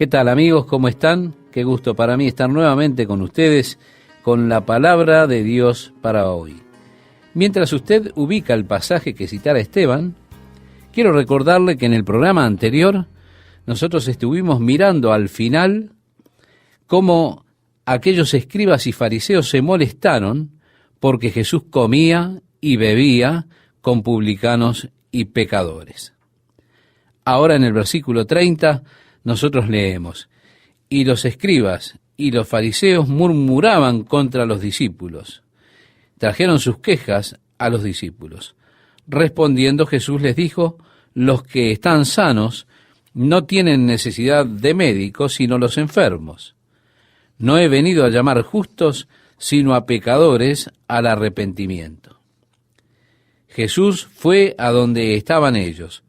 ¿Qué tal, amigos? ¿Cómo están? Qué gusto para mí estar nuevamente con ustedes con la palabra de Dios para hoy. Mientras usted ubica el pasaje que citara Esteban, quiero recordarle que en el programa anterior nosotros estuvimos mirando al final cómo aquellos escribas y fariseos se molestaron porque Jesús comía y bebía con publicanos y pecadores. Ahora en el versículo 30 nosotros leemos: y los escribas y los fariseos murmuraban contra los discípulos. Trajeron sus quejas a los discípulos. Respondiendo Jesús les dijo: los que están sanos no tienen necesidad de médicos, sino los enfermos. No he venido a llamar justos, sino a pecadores al arrepentimiento. Jesús fue a donde estaban ellos.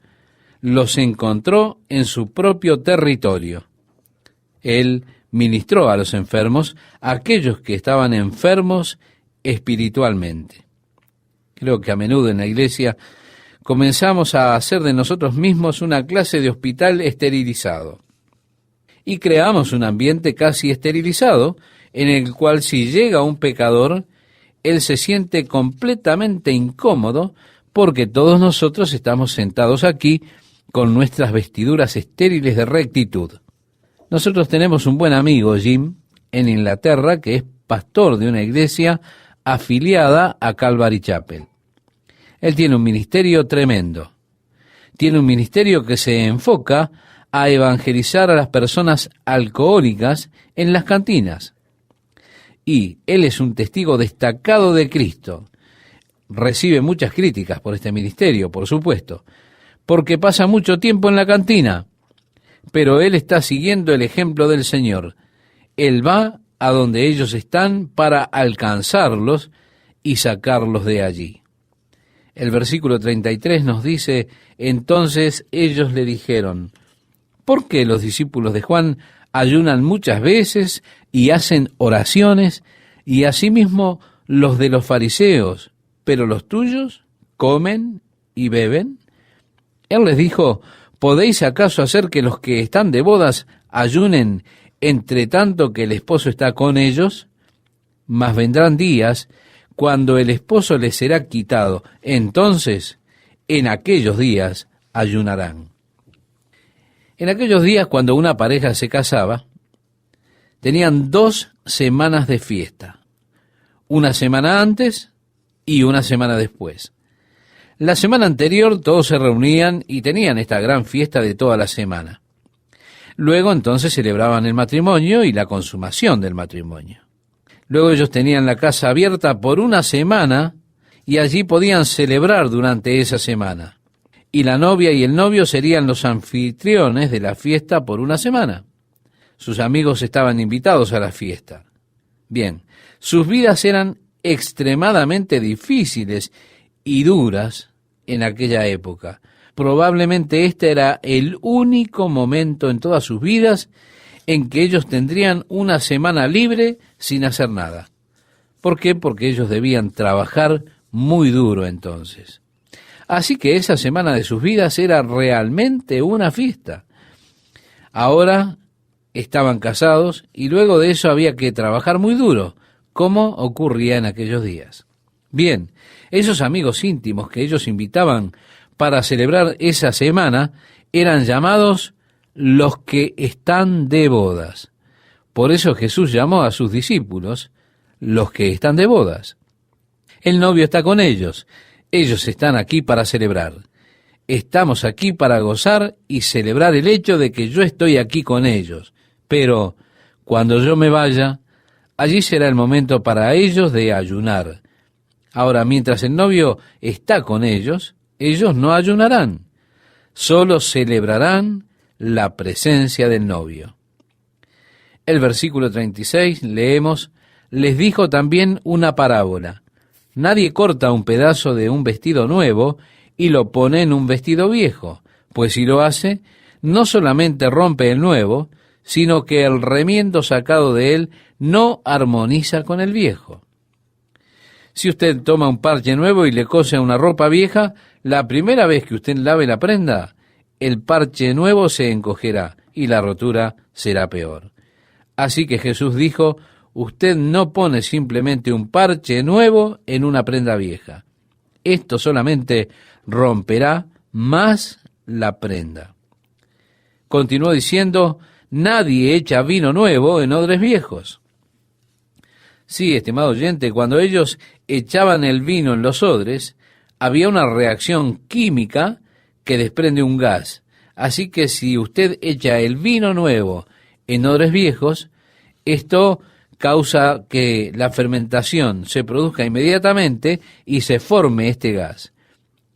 Los encontró en su propio territorio. Él ministró a los enfermos, a aquellos que estaban enfermos espiritualmente. Creo que a menudo en la iglesia comenzamos a hacer de nosotros mismos una clase de hospital esterilizado. Y creamos un ambiente casi esterilizado, en el cual si llega un pecador, él se siente completamente incómodo, porque todos nosotros estamos sentados aquí con nuestras vestiduras estériles de rectitud. Nosotros tenemos un buen amigo, Jim, en Inglaterra, que es pastor de una iglesia afiliada a Calvary Chapel. Él tiene un ministerio tremendo. Tiene un ministerio que se enfoca a evangelizar a las personas alcohólicas en las cantinas. Y él es un testigo destacado de Cristo. Recibe muchas críticas por este ministerio, por supuesto, porque pasa mucho tiempo en la cantina, pero él está siguiendo el ejemplo del Señor. Él va a donde ellos están para alcanzarlos y sacarlos de allí. El versículo 33 nos dice: entonces ellos le dijeron: ¿por qué los discípulos de Juan ayunan muchas veces y hacen oraciones, y asimismo los de los fariseos, pero los tuyos comen y beben? Él les dijo: ¿podéis acaso hacer que los que están de bodas ayunen entre tanto que el esposo está con ellos? Mas vendrán días cuando el esposo les será quitado. Entonces, en aquellos días ayunarán. En aquellos días, cuando una pareja se casaba, tenían 2 semanas de fiesta. Una semana antes y una semana después. La semana anterior todos se reunían y tenían esta gran fiesta de toda la semana. Luego entonces celebraban el matrimonio y la consumación del matrimonio. Luego ellos tenían la casa abierta por una semana y allí podían celebrar durante esa semana. Y la novia y el novio serían los anfitriones de la fiesta por una semana. Sus amigos estaban invitados a la fiesta. Bien, sus vidas eran extremadamente difíciles y duras en aquella época. Probablemente este era el único momento en todas sus vidas en que ellos tendrían una semana libre sin hacer nada. ¿Por qué? Porque ellos debían trabajar muy duro entonces. Así que esa semana de sus vidas era realmente una fiesta. Ahora estaban casados y luego de eso había que trabajar muy duro, como ocurría en aquellos días. Bien, esos amigos íntimos que ellos invitaban para celebrar esa semana eran llamados los que están de bodas. Por eso Jesús llamó a sus discípulos los que están de bodas. El novio está con ellos. Ellos están aquí para celebrar. Estamos aquí para gozar y celebrar el hecho de que yo estoy aquí con ellos. Pero cuando yo me vaya, allí será el momento para ellos de ayunar. Ahora, mientras el novio está con ellos no ayunarán, solo celebrarán la presencia del novio. El versículo 36 leemos: les dijo también una parábola. Nadie corta un pedazo de un vestido nuevo y lo pone en un vestido viejo, pues si lo hace, no solamente rompe el nuevo, sino que el remiendo sacado de él no armoniza con el viejo. Si usted toma un parche nuevo y le cose a una ropa vieja, la primera vez que usted lave la prenda, el parche nuevo se encogerá y la rotura será peor. Así que Jesús dijo, usted no pone simplemente un parche nuevo en una prenda vieja. Esto solamente romperá más la prenda. Continuó diciendo, nadie echa vino nuevo en odres viejos. Sí, estimado oyente, cuando ellos echaban el vino en los odres, había una reacción química que desprende un gas. Así que si usted echa el vino nuevo en odres viejos, esto causa que la fermentación se produzca inmediatamente y se forme este gas.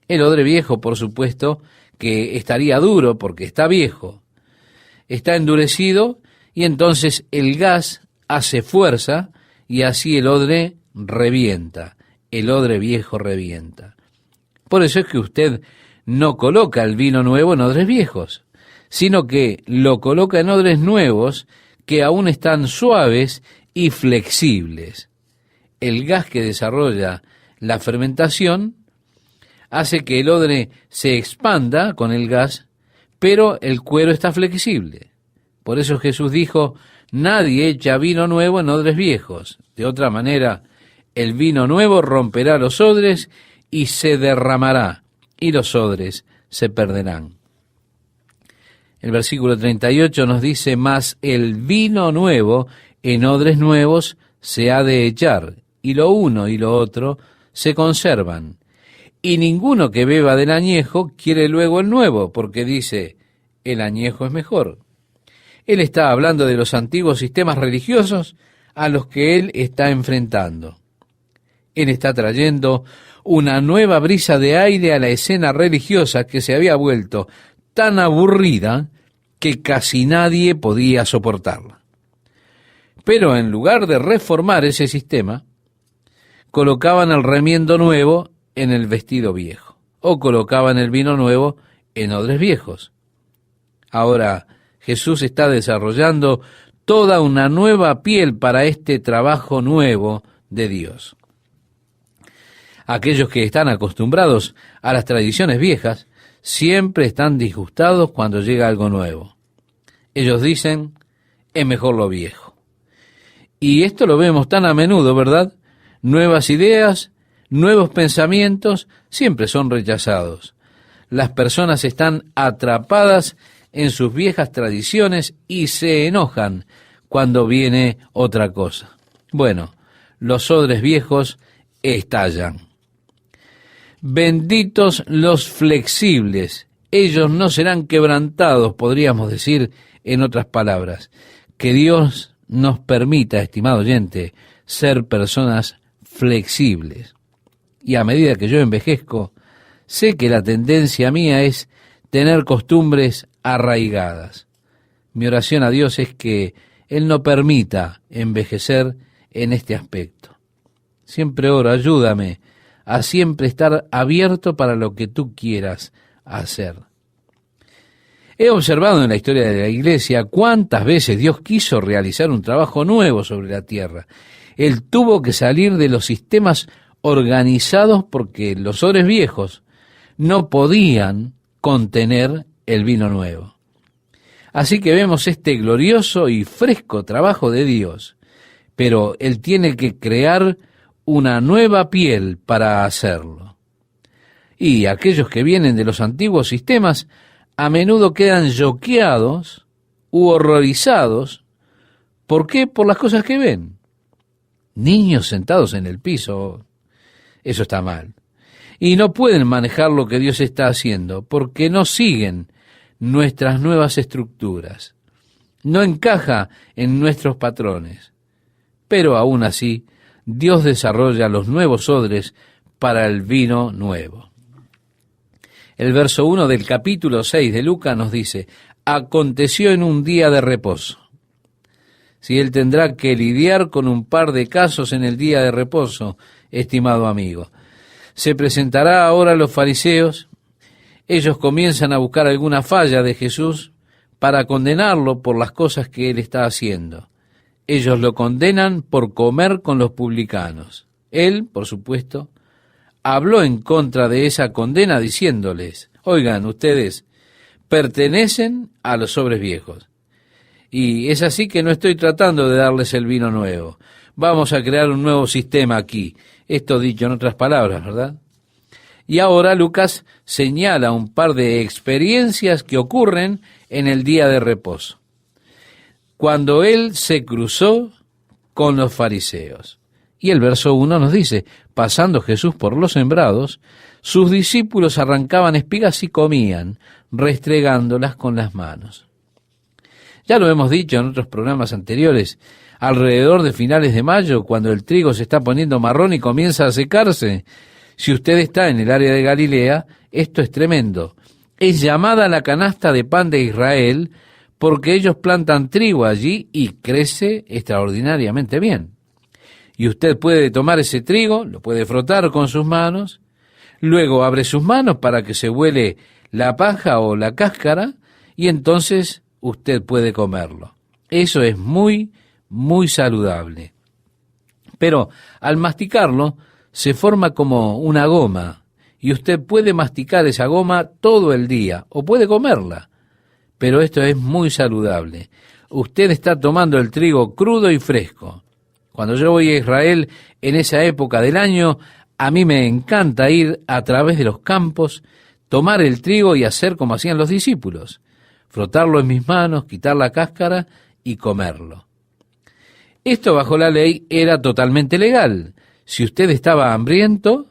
El odre viejo, por supuesto, que estaría duro porque está viejo, está endurecido y entonces el gas hace fuerza y así el odre revienta, el odre viejo revienta. Por eso es que usted no coloca el vino nuevo en odres viejos, sino que lo coloca en odres nuevos que aún están suaves y flexibles. El gas que desarrolla la fermentación hace que el odre se expanda con el gas, pero el cuero está flexible. Por eso Jesús dijo, nadie echa vino nuevo en odres viejos. De otra manera, el vino nuevo romperá los odres y se derramará, y los odres se perderán. El versículo 38 nos dice, mas el vino nuevo en odres nuevos se ha de echar, y lo uno y lo otro se conservan. Y ninguno que beba del añejo quiere luego el nuevo, porque dice, el añejo es mejor. Él está hablando de los antiguos sistemas religiosos a los que él está enfrentando. Él está trayendo una nueva brisa de aire a la escena religiosa que se había vuelto tan aburrida que casi nadie podía soportarla. Pero en lugar de reformar ese sistema, colocaban el remiendo nuevo en el vestido viejo, o colocaban el vino nuevo en odres viejos. Ahora, Jesús está desarrollando toda una nueva piel para este trabajo nuevo de Dios. Aquellos que están acostumbrados a las tradiciones viejas siempre están disgustados cuando llega algo nuevo. Ellos dicen, es mejor lo viejo. Y esto lo vemos tan a menudo, ¿verdad? Nuevas ideas, nuevos pensamientos siempre son rechazados. Las personas están atrapadas en sus viejas tradiciones y se enojan cuando viene otra cosa. Bueno, los odres viejos estallan. Benditos los flexibles, ellos no serán quebrantados, podríamos decir en otras palabras. Que Dios nos permita, estimado oyente, ser personas flexibles. Y a medida que yo envejezco, sé que la tendencia mía es tener costumbres arraigadas. Mi oración a Dios es que Él no permita envejecer en este aspecto. Siempre oro, ayúdame a siempre estar abierto para lo que tú quieras hacer. He observado en la historia de la iglesia cuántas veces Dios quiso realizar un trabajo nuevo sobre la tierra. Él tuvo que salir de los sistemas organizados porque los odres viejos no podían contener el vino nuevo. Así que vemos este glorioso y fresco trabajo de Dios, pero Él tiene que crear una nueva piel para hacerlo. Y aquellos que vienen de los antiguos sistemas a menudo quedan choqueados u horrorizados. ¿Por qué? Por las cosas que ven. Niños sentados en el piso, eso está mal. Y no pueden manejar lo que Dios está haciendo porque no siguen nuestras nuevas estructuras. No encaja en nuestros patrones. Pero aún así, Dios desarrolla los nuevos odres para el vino nuevo. El verso 1 del capítulo 6 de Lucas nos dice, aconteció en un día de reposo. Si él tendrá que lidiar con un par de casos en el día de reposo, estimado amigo. Se presentará ahora a los fariseos. Ellos comienzan a buscar alguna falla de Jesús para condenarlo por las cosas que él está haciendo. Ellos lo condenan por comer con los publicanos. Él, por supuesto, habló en contra de esa condena diciéndoles, oigan ustedes, pertenecen a los sobres viejos. Y es así que no estoy tratando de darles el vino nuevo. Vamos a crear un nuevo sistema aquí. Esto dicho en otras palabras, ¿verdad? Y ahora Lucas señala un par de experiencias que ocurren en el día de reposo, cuando él se cruzó con los fariseos. Y el verso 1 nos dice, pasando Jesús por los sembrados, sus discípulos arrancaban espigas y comían, restregándolas con las manos. Ya lo hemos dicho en otros programas anteriores, alrededor de finales de mayo, cuando el trigo se está poniendo marrón y comienza a secarse. Si usted está en el área de Galilea, esto es tremendo. Es llamada la canasta de pan de Israel porque ellos plantan trigo allí y crece extraordinariamente bien. Y usted puede tomar ese trigo, lo puede frotar con sus manos, luego abre sus manos para que se huele la paja o la cáscara y entonces usted puede comerlo. Eso es muy, muy saludable. Pero al masticarlo se forma como una goma y usted puede masticar esa goma todo el día o puede comerla. Pero esto es muy saludable. Usted está tomando el trigo crudo y fresco. Cuando yo voy a Israel en esa época del año, a mí me encanta ir a través de los campos, tomar el trigo y hacer como hacían los discípulos, frotarlo en mis manos, quitar la cáscara y comerlo. Esto bajo la ley era totalmente legal. Si usted estaba hambriento,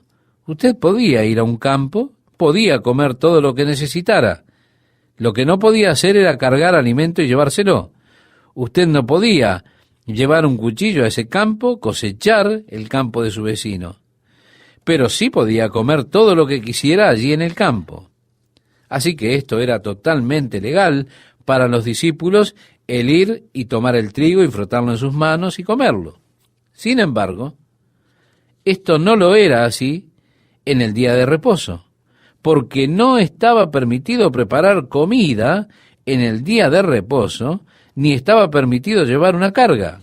usted podía ir a un campo, podía comer todo lo que necesitara. Lo que no podía hacer era cargar alimento y llevárselo. Usted no podía llevar un cuchillo a ese campo, cosechar el campo de su vecino. Pero sí podía comer todo lo que quisiera allí en el campo. Así que esto era totalmente legal para los discípulos, el ir y tomar el trigo y frotarlo en sus manos y comerlo. Sin embargo, esto no lo era así en el día de reposo, porque no estaba permitido preparar comida en el día de reposo, ni estaba permitido llevar una carga.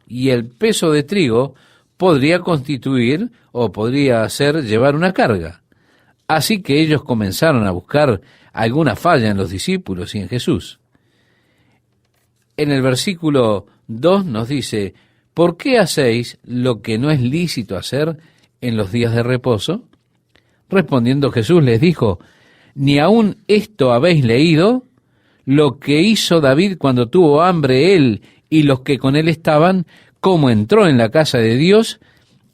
Y el peso de trigo podría constituir o podría hacer llevar una carga. Así que ellos comenzaron a buscar alguna falla en los discípulos y en Jesús. En el versículo 2 nos dice, ¿por qué hacéis lo que no es lícito hacer en los días de reposo? Respondiendo Jesús les dijo, ¿ni aún esto habéis leído? Lo que hizo David cuando tuvo hambre él y los que con él estaban, cómo entró en la casa de Dios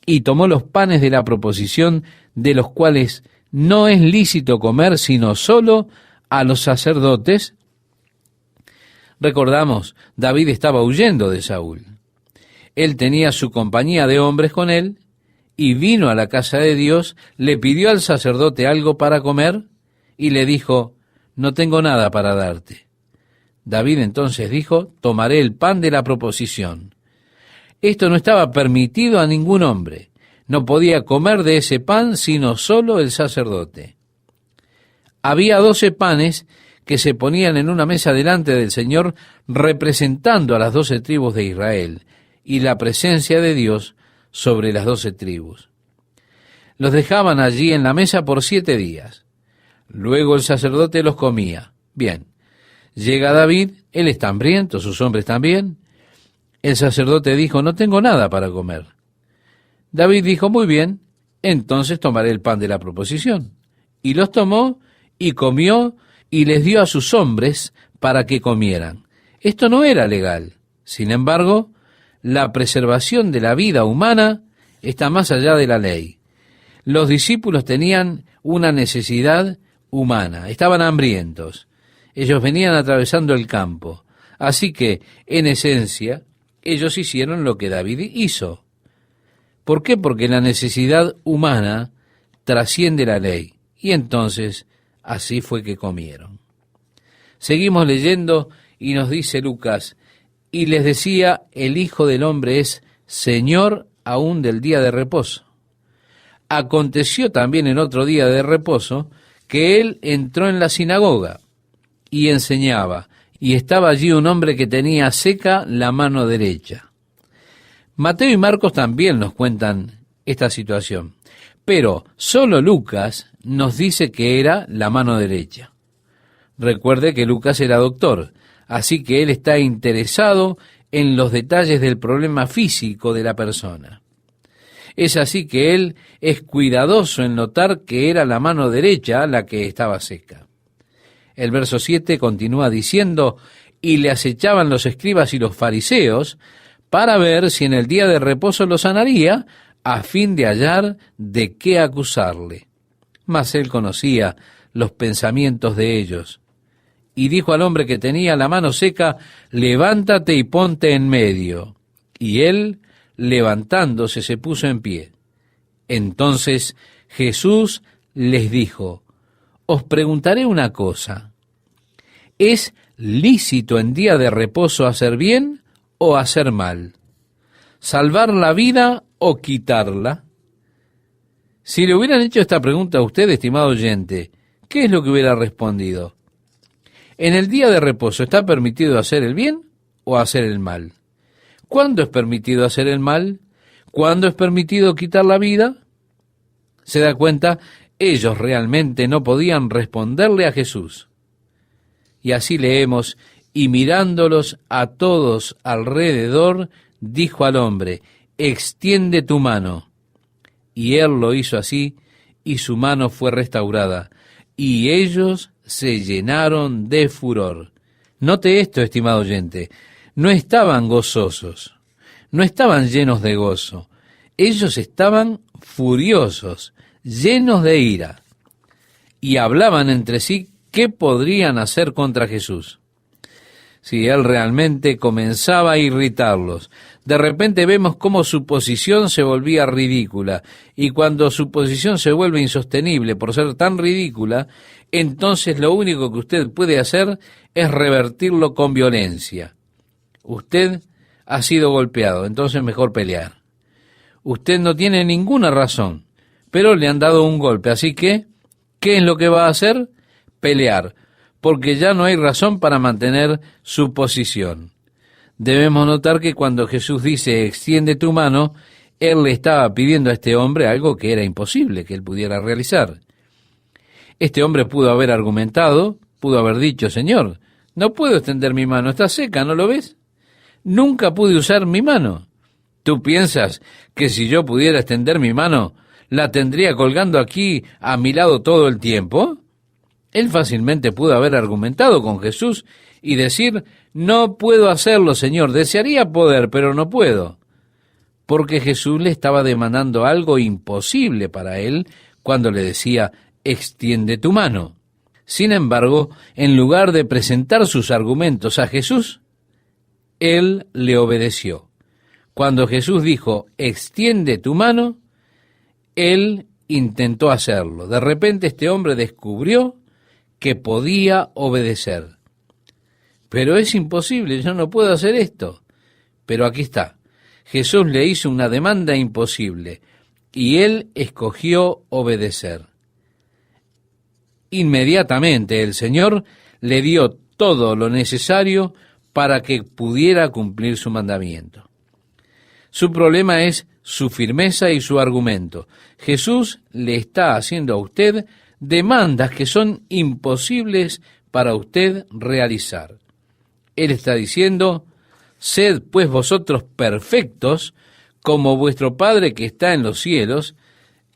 y tomó los panes de la proposición, de los cuales no es lícito comer sino solo a los sacerdotes. Recordamos, David estaba huyendo de Saúl. Él tenía su compañía de hombres con él y vino a la casa de Dios, le pidió al sacerdote algo para comer y le dijo, no tengo nada para darte. David entonces dijo, tomaré el pan de la proposición. Esto no estaba permitido a ningún hombre. No podía comer de ese pan sino solo el sacerdote. Había 12 panes que se ponían en una mesa delante del Señor representando a las 12 tribus de Israel y la presencia de Dios sobre las 12 tribus. Los dejaban allí en la mesa por 7 días. Luego el sacerdote los comía. Bien, llega David, él está hambriento, sus hombres también. El sacerdote dijo, no tengo nada para comer. David dijo, muy bien, entonces tomaré el pan de la proposición. Y los tomó y comió y les dio a sus hombres para que comieran. Esto no era legal. Sin embargo, la preservación de la vida humana está más allá de la ley. Los discípulos tenían una necesidad humana, estaban hambrientos. Ellos venían atravesando el campo. Así que, en esencia, ellos hicieron lo que David hizo. ¿Por qué? Porque la necesidad humana trasciende la ley. Y entonces, así fue que comieron. Seguimos leyendo y nos dice Lucas, y les decía, el Hijo del Hombre es Señor aún del día de reposo. Aconteció también en otro día de reposo que él entró en la sinagoga y enseñaba, y estaba allí un hombre que tenía seca la mano derecha. Mateo y Marcos también nos cuentan esta situación, pero solo Lucas nos dice que era la mano derecha. Recuerde que Lucas era doctor, así que él está interesado en los detalles del problema físico de la persona. Es así que él es cuidadoso en notar que era la mano derecha la que estaba seca. El verso 7 continúa diciendo, y le acechaban los escribas y los fariseos para ver si en el día de reposo lo sanaría, a fin de hallar de qué acusarle. Mas él conocía los pensamientos de ellos. Y dijo al hombre que tenía la mano seca, levántate y ponte en medio. Y él, levantándose, se puso en pie. Entonces Jesús les dijo, os preguntaré una cosa, ¿es lícito en día de reposo hacer bien o hacer mal? ¿Salvar la vida o quitarla? Si le hubieran hecho esta pregunta a usted, estimado oyente, ¿qué es lo que hubiera respondido? ¿En el día de reposo está permitido hacer el bien o hacer el mal? ¿Cuándo es permitido hacer el mal? ¿Cuándo es permitido quitar la vida? ¿Se da cuenta? Ellos realmente no podían responderle a Jesús. Y así leemos, y mirándolos a todos alrededor, dijo al hombre, extiende tu mano. Y él lo hizo así, y su mano fue restaurada, y ellos se llenaron de furor. Note esto, estimado oyente, no estaban gozosos, no estaban llenos de gozo, ellos estaban furiosos, llenos de ira, y hablaban entre sí qué podrían hacer contra Jesús. Si él realmente comenzaba a irritarlos, de repente vemos cómo su posición se volvía ridícula, y cuando su posición se vuelve insostenible por ser tan ridícula, entonces lo único que usted puede hacer es revertirlo con violencia. Usted ha sido golpeado, entonces mejor pelear. Usted no tiene ninguna razón, pero le han dado un golpe, así que, ¿qué es lo que va a hacer? Pelear, porque ya no hay razón para mantener su posición. Debemos notar que cuando Jesús dice, extiende tu mano, él le estaba pidiendo a este hombre algo que era imposible que él pudiera realizar. Este hombre pudo haber argumentado, pudo haber dicho, Señor, no puedo extender mi mano, está seca, ¿no lo ves? Nunca pude usar mi mano. ¿Tú piensas que si yo pudiera extender mi mano, la tendría colgando aquí a mi lado todo el tiempo? Él fácilmente pudo haber argumentado con Jesús y decir, no puedo hacerlo, Señor, desearía poder, pero no puedo. Porque Jesús le estaba demandando algo imposible para él cuando le decía, extiende tu mano. Sin embargo, en lugar de presentar sus argumentos a Jesús, él le obedeció. Cuando Jesús dijo, extiende tu mano, él intentó hacerlo. De repente este hombre descubrió que podía obedecer. Pero es imposible, yo no puedo hacer esto. Pero aquí está. Jesús le hizo una demanda imposible y él escogió obedecer. Inmediatamente el Señor le dio todo lo necesario para que pudiera cumplir su mandamiento. Su problema es su firmeza y su argumento. Jesús le está haciendo a usted demandas que son imposibles para usted realizar. Él está diciendo, sed pues vosotros perfectos, como vuestro Padre que está en los cielos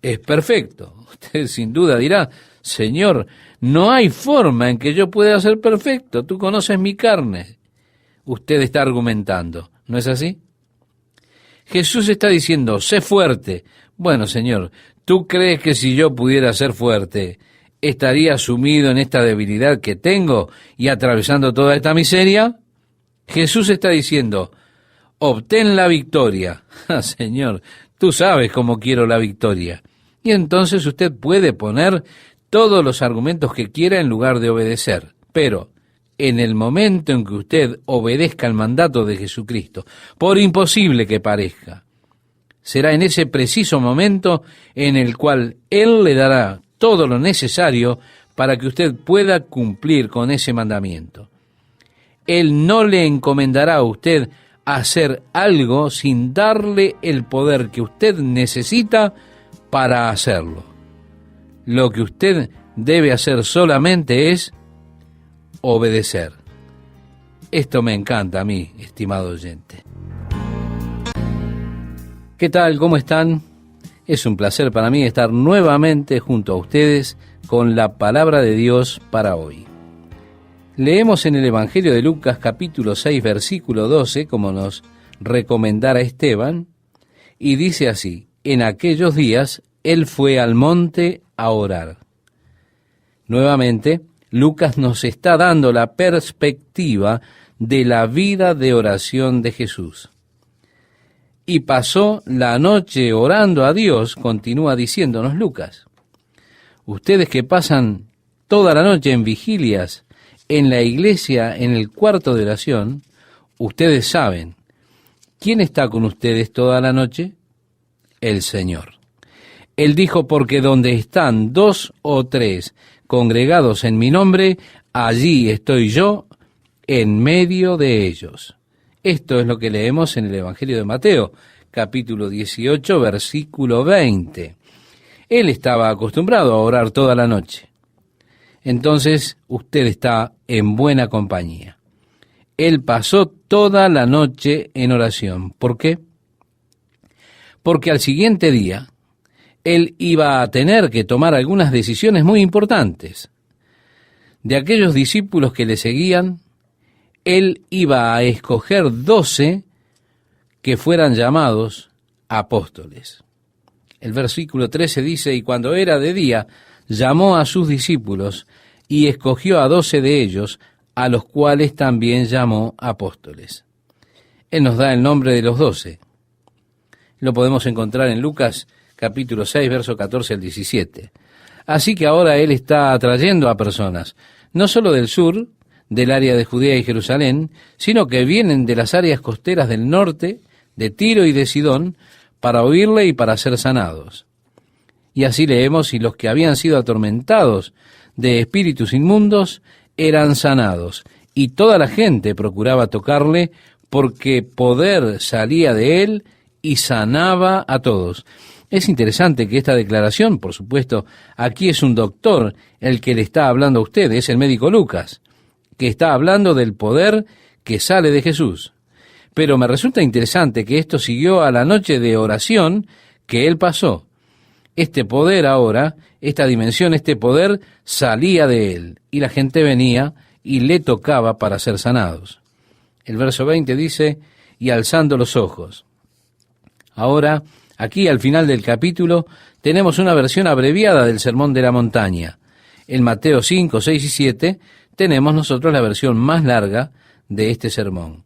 es perfecto. Usted sin duda dirá, Señor, no hay forma en que yo pueda ser perfecto, tú conoces mi carne. Usted está argumentando, ¿no es así? Jesús está diciendo, sé fuerte. Bueno, Señor, ¿tú crees que si yo pudiera ser fuerte, estaría sumido en esta debilidad que tengo y atravesando toda esta miseria? Jesús está diciendo, obtén la victoria. Ah, Señor, tú sabes cómo quiero la victoria. Y entonces usted puede poner todos los argumentos que quiera en lugar de obedecer. Pero en el momento en que usted obedezca el mandato de Jesucristo, por imposible que parezca, será en ese preciso momento en el cual Él le dará todo lo necesario para que usted pueda cumplir con ese mandamiento. Él no le encomendará a usted hacer algo sin darle el poder que usted necesita para hacerlo. Lo que usted debe hacer solamente es obedecer. Esto me encanta a mí, estimado oyente. ¿Qué tal? ¿Cómo están? Es un placer para mí estar nuevamente junto a ustedes con la palabra de Dios para hoy. Leemos en el Evangelio de Lucas capítulo 6 versículo 12, como nos recomendara Esteban, y dice así: en aquellos días él fue al monte a orar. Nuevamente, Lucas nos está dando la perspectiva de la vida de oración de Jesús. Y pasó la noche orando a Dios, continúa diciéndonos Lucas. Ustedes que pasan toda la noche en vigilias en la iglesia, en el cuarto de oración, ustedes saben, ¿quién está con ustedes toda la noche? El Señor. Él dijo, porque donde están 2 o 3 congregados en mi nombre, allí estoy yo en medio de ellos. Esto es lo que leemos en el Evangelio de Mateo, capítulo 18, versículo 20. Él estaba acostumbrado a orar toda la noche. Entonces, usted está en buena compañía. Él pasó toda la noche en oración. ¿Por qué? Porque al siguiente día, él iba a tener que tomar algunas decisiones muy importantes. De aquellos discípulos que le seguían, él iba a escoger 12 que fueran llamados apóstoles. El versículo 13 dice, y cuando era de día, llamó a sus discípulos y escogió a 12 de ellos, a los cuales también llamó apóstoles. Él nos da el nombre de los 12. Lo podemos encontrar en Lucas capítulo 6, verso 14 al 17. Así que ahora él está atrayendo a personas, no solo del sur, del área de Judea y Jerusalén, sino que vienen de las áreas costeras del norte, de Tiro y de Sidón, para oírle y para ser sanados. Y así leemos, y los que habían sido atormentados de espíritus inmundos eran sanados, y toda la gente procuraba tocarle, porque poder salía de él y sanaba a todos. Es interesante que esta declaración, por supuesto, aquí es un doctor el que le está hablando a usted, es el médico Lucas, que está hablando del poder que sale de Jesús. Pero me resulta interesante que esto siguió a la noche de oración que él pasó. Este poder ahora, esta dimensión, este poder salía de él, y la gente venía y le tocaba para ser sanados. El verso 20 dice, y alzando los ojos. Ahora, aquí al final del capítulo, tenemos una versión abreviada del Sermón de la Montaña. En Mateo 5, 6 y 7, tenemos nosotros la versión más larga de este sermón.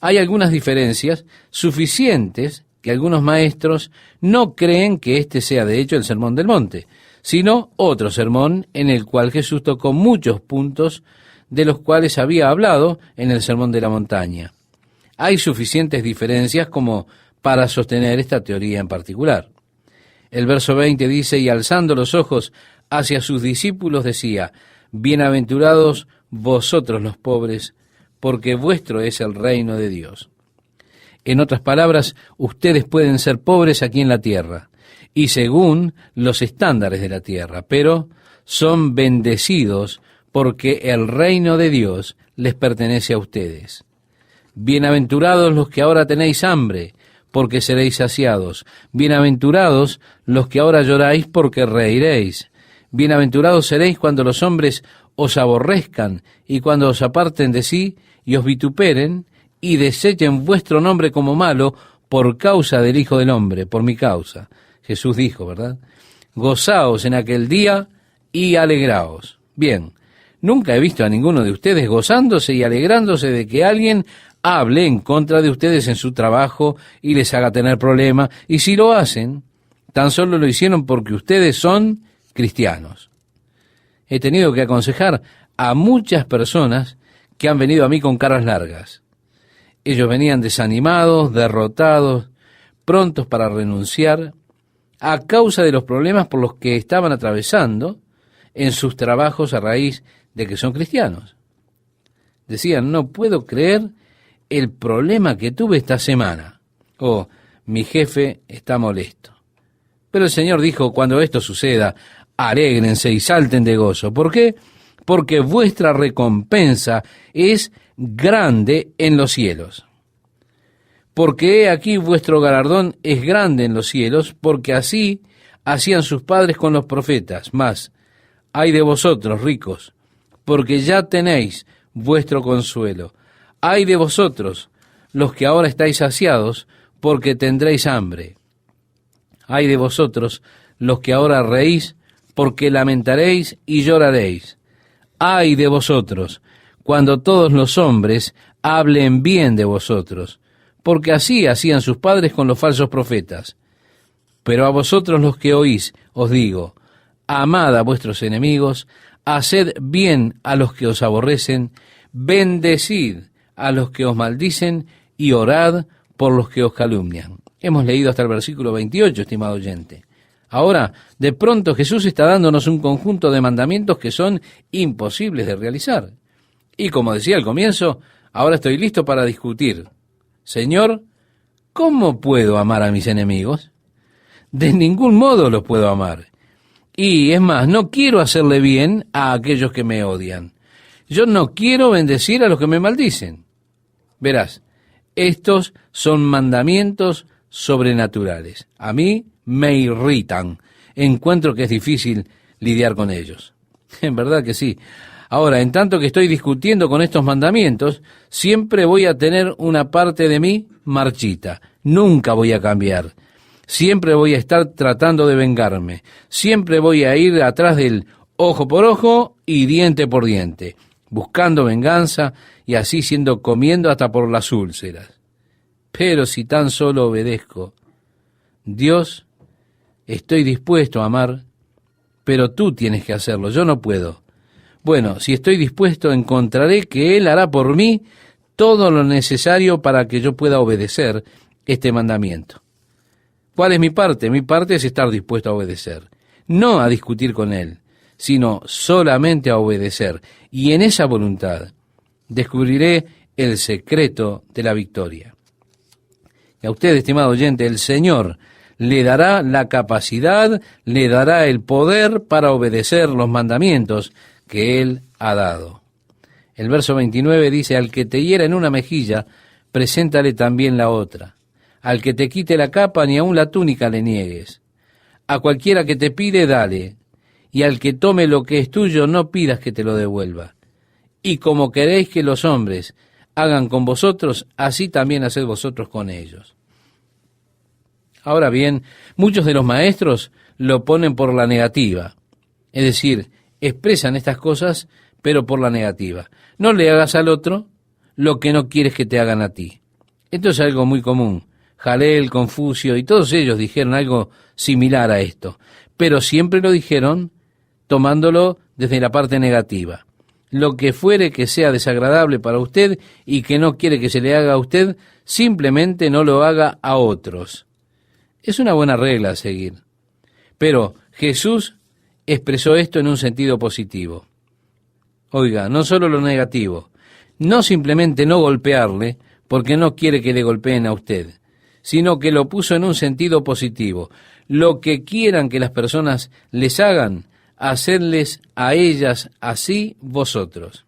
Hay algunas diferencias suficientes que algunos maestros no creen que este sea de hecho el Sermón del Monte, sino otro sermón en el cual Jesús tocó muchos puntos de los cuales había hablado en el Sermón de la Montaña. Hay suficientes diferencias como para sostener esta teoría en particular. El verso 20 dice, y alzando los ojos hacia sus discípulos decía, bienaventurados vosotros los pobres, porque vuestro es el reino de Dios. En otras palabras, ustedes pueden ser pobres aquí en la tierra, y según los estándares de la tierra, pero son bendecidos porque el reino de Dios les pertenece a ustedes. Bienaventurados los que ahora tenéis hambre, porque seréis saciados. Bienaventurados los que ahora lloráis, porque reiréis. Bienaventurados seréis cuando los hombres os aborrezcan y cuando os aparten de sí y os vituperen y desechen vuestro nombre como malo por causa del Hijo del Hombre, por mi causa. Jesús dijo, ¿verdad? Gozaos en aquel día y alegraos. Bien, nunca he visto a ninguno de ustedes gozándose y alegrándose de que alguien hable en contra de ustedes en su trabajo y les haga tener problemas, y si lo hacen, tan solo lo hicieron porque ustedes son cristianos. He tenido que aconsejar a muchas personas que han venido a mí con caras largas. Ellos venían desanimados, derrotados, prontos para renunciar, a causa de los problemas por los que estaban atravesando en sus trabajos a raíz de que son cristianos. Decían, no puedo creer el problema que tuve esta semana. O, mi jefe está molesto. Pero el Señor dijo, cuando esto suceda, alégrense y salten de gozo. ¿Por qué? porque vuestra recompensa es grande en los cielos. Porque he aquí vuestro galardón es grande en los cielos, porque así hacían sus padres con los profetas. Mas, ay de vosotros, ricos, porque ya tenéis vuestro consuelo. Ay de vosotros, los que ahora estáis saciados, porque tendréis hambre. Ay de vosotros, los que ahora reís, porque lamentaréis y lloraréis. Ay de vosotros, cuando todos los hombres hablen bien de vosotros, porque así hacían sus padres con los falsos profetas. Pero a vosotros los que oís, os digo, amad a vuestros enemigos, haced bien a los que os aborrecen, bendecid a los que os maldicen y orad por los que os calumnian. Hemos leído hasta el versículo 28, estimado oyente. Ahora, de pronto Jesús está dándonos un conjunto de mandamientos que son imposibles de realizar. Y como decía al comienzo, ahora estoy listo para discutir. Señor, ¿cómo puedo amar a mis enemigos? De ningún modo los puedo amar. Y es más, no quiero hacerle bien a aquellos que me odian. Yo no quiero bendecir a los que me maldicen. Verás, estos son mandamientos sobrenaturales. A mí me irritan. Encuentro que es difícil lidiar con ellos. En verdad que sí. Ahora, en tanto que estoy discutiendo con estos mandamientos, siempre voy a tener una parte de mí marchita. Nunca voy a cambiar. Siempre voy a estar tratando de vengarme. Siempre voy a ir atrás del ojo por ojo y diente por diente, buscando venganza y así siendo comiendo hasta por las úlceras. Pero si tan solo obedezco, Dios, estoy dispuesto a amar, pero tú tienes que hacerlo, yo no puedo. Bueno, si estoy dispuesto, encontraré que Él hará por mí todo lo necesario para que yo pueda obedecer este mandamiento. ¿Cuál es mi parte? Mi parte es estar dispuesto a obedecer, no a discutir con Él, sino solamente a obedecer. Y en esa voluntad descubriré el secreto de la victoria. Y a usted, estimado oyente, el Señor le dará la capacidad, le dará el poder para obedecer los mandamientos que Él ha dado. El verso 29 dice, al que te hiera en una mejilla, preséntale también la otra. Al que te quite la capa, ni aun la túnica le niegues. A cualquiera que te pide, dale. Y al que tome lo que es tuyo, no pidas que te lo devuelva. Y como queréis que los hombres hagan con vosotros, así también haced vosotros con ellos. Ahora bien, muchos de los maestros lo ponen por la negativa. Es decir, expresan estas cosas, pero por la negativa. No le hagas al otro lo que no quieres que te hagan a ti. Esto es algo muy común. Jalel, Confucio y todos ellos dijeron algo similar a esto, pero siempre lo dijeron tomándolo desde la parte negativa. Lo que fuere que sea desagradable para usted y que no quiere que se le haga a usted, simplemente no lo haga a otros. Es una buena regla a seguir. Pero Jesús expresó esto en un sentido positivo. Oiga, no solo lo negativo, no simplemente no golpearle porque no quiere que le golpeen a usted, sino que lo puso en un sentido positivo. Lo que quieran que las personas les hagan, hacerles a ellas así vosotros.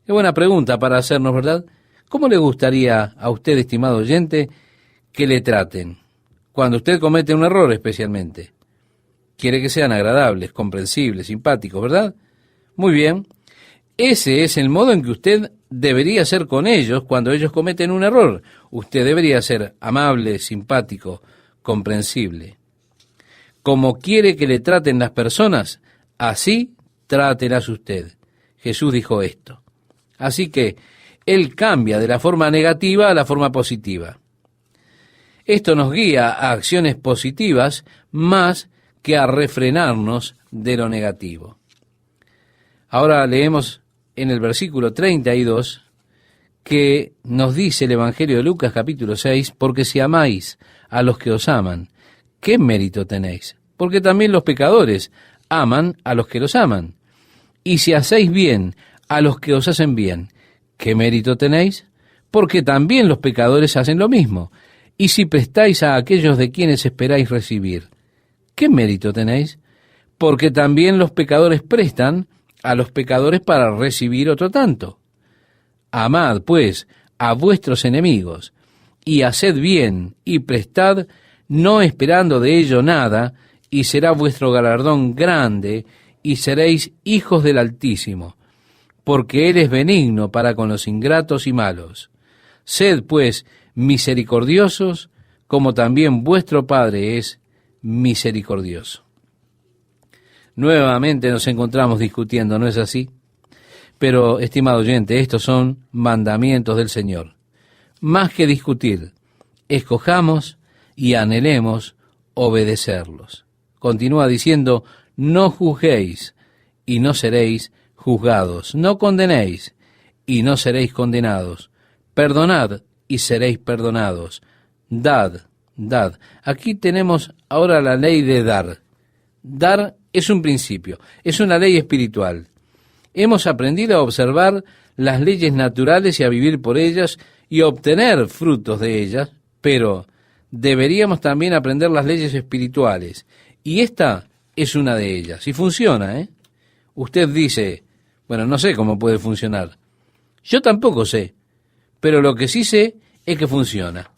Qué buena pregunta para hacernos, ¿verdad? ¿Cómo le gustaría a usted, estimado oyente, que le traten? Cuando usted comete un error especialmente. Quiere que sean agradables, comprensibles, simpáticos, ¿verdad? Muy bien. Ese es el modo en que usted debería ser con ellos cuando ellos cometen un error. Usted debería ser amable, simpático, comprensible. Como quiere que le traten las personas, así trátelas usted. Jesús dijo esto. Así que Él cambia de la forma negativa a la forma positiva. Esto nos guía a acciones positivas más que a refrenarnos de lo negativo. Ahora leemos en el versículo 32 que nos dice el Evangelio de Lucas capítulo 6, porque si amáis a los que os aman, ¿qué mérito tenéis? Porque también los pecadores aman a los que los aman. Y si hacéis bien a los que os hacen bien, ¿qué mérito tenéis? Porque también los pecadores hacen lo mismo. Y si prestáis a aquellos de quienes esperáis recibir, ¿qué mérito tenéis? Porque también los pecadores prestan a los pecadores para recibir otro tanto. Amad, pues, a vuestros enemigos, y haced bien, y prestad, no esperando de ello nada, y será vuestro galardón grande, y seréis hijos del Altísimo, porque Él es benigno para con los ingratos y malos. Sed, pues, misericordiosos, como también vuestro Padre es misericordioso. Nuevamente nos encontramos discutiendo, ¿no es así? Pero, estimado oyente, estos son mandamientos del Señor. Más que discutir, escojamos y anhelemos obedecerlos. Continúa diciendo, no juzguéis y no seréis juzgados, no condenéis y no seréis condenados, perdonad y seréis perdonados, dad. Aquí tenemos ahora la ley de dar. Dar es un principio, es una ley espiritual. Hemos aprendido a observar las leyes naturales y a vivir por ellas y obtener frutos de ellas, pero deberíamos también aprender las leyes espirituales, y esta es una de ellas, y funciona, ¿eh? Usted dice, bueno, no sé cómo puede funcionar. Yo tampoco sé, pero lo que sí sé es que funciona.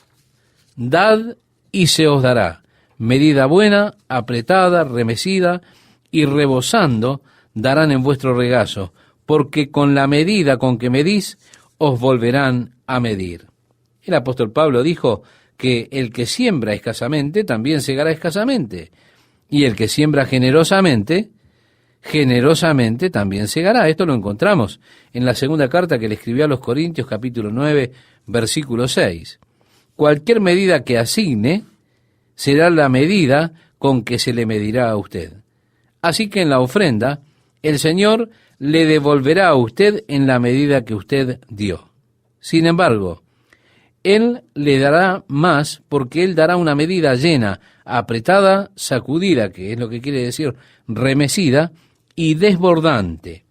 Dad y se os dará, medida buena, apretada, remecida y rebosando, darán en vuestro regazo, porque con la medida con que medís, os volverán a medir. El apóstol Pablo dijo que el que siembra escasamente, también segará escasamente, y el que siembra generosamente, generosamente también segará. Esto lo encontramos en la segunda carta que le escribió a los Corintios, capítulo 9, versículo 6. Cualquier medida que asigne será la medida con que se le medirá a usted. Así que en la ofrenda, el Señor le devolverá a usted en la medida que usted dio. Sin embargo, Él le dará más porque Él dará una medida llena, apretada, sacudida, que es lo que quiere decir remecida, y desbordante.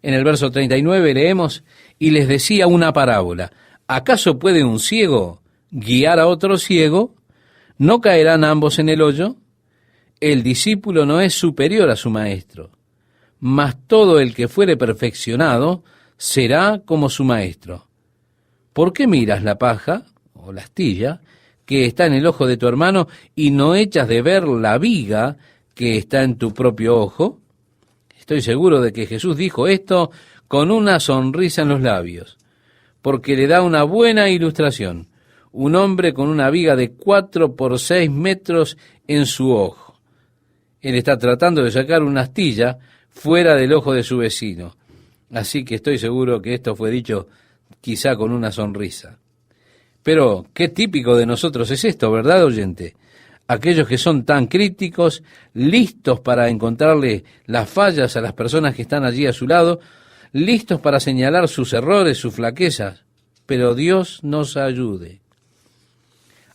En el verso 39 leemos, y les decía una parábola, ¿acaso puede un ciego guiar a otro ciego? ¿No caerán ambos en el hoyo? El discípulo no es superior a su maestro, mas todo el que fuere perfeccionado será como su maestro. ¿Por qué miras la paja o la astilla que está en el ojo de tu hermano y no echas de ver la viga que está en tu propio ojo? Estoy seguro de que Jesús dijo esto con una sonrisa en los labios, porque le da una buena ilustración. Un hombre con una viga de 4 por 6 metros en su ojo. Él está tratando de sacar una astilla fuera del ojo de su vecino. Así que estoy seguro que esto fue dicho quizá con una sonrisa. Pero qué típico de nosotros es esto, ¿verdad, oyente? Aquellos que son tan críticos, listos para encontrarle las fallas a las personas que están allí a su lado, listos para señalar sus errores, sus flaquezas. Pero Dios nos ayude.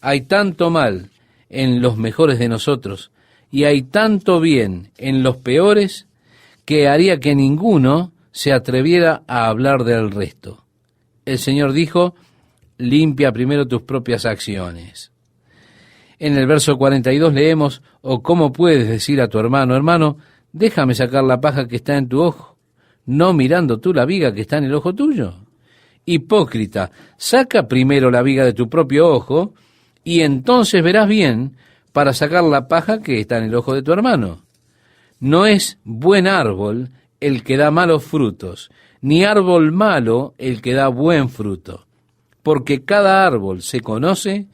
Hay tanto mal en los mejores de nosotros y hay tanto bien en los peores que haría que ninguno se atreviera a hablar del resto. El Señor dijo, limpia primero tus propias acciones. En el verso 42 leemos, ¿o cómo puedes decir a tu hermano, hermano, déjame sacar la paja que está en tu ojo, no mirando tú la viga que está en el ojo tuyo? Hipócrita, saca primero la viga de tu propio ojo, y entonces verás bien para sacar la paja que está en el ojo de tu hermano. No es buen árbol el que da malos frutos, ni árbol malo el que da buen fruto, porque cada árbol se conoce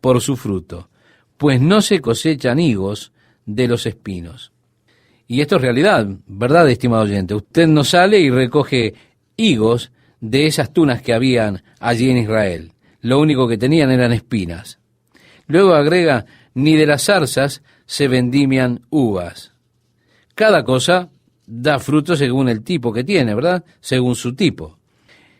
por su fruto, pues no se cosechan higos de los espinos. Y esto es realidad, ¿verdad, estimado oyente? Usted no sale y recoge higos de esas tunas que habían allí en Israel. Lo único que tenían eran espinas. Luego agrega, ni de las zarzas se vendimian uvas. Cada cosa da fruto según el tipo que tiene, ¿verdad? Según su tipo.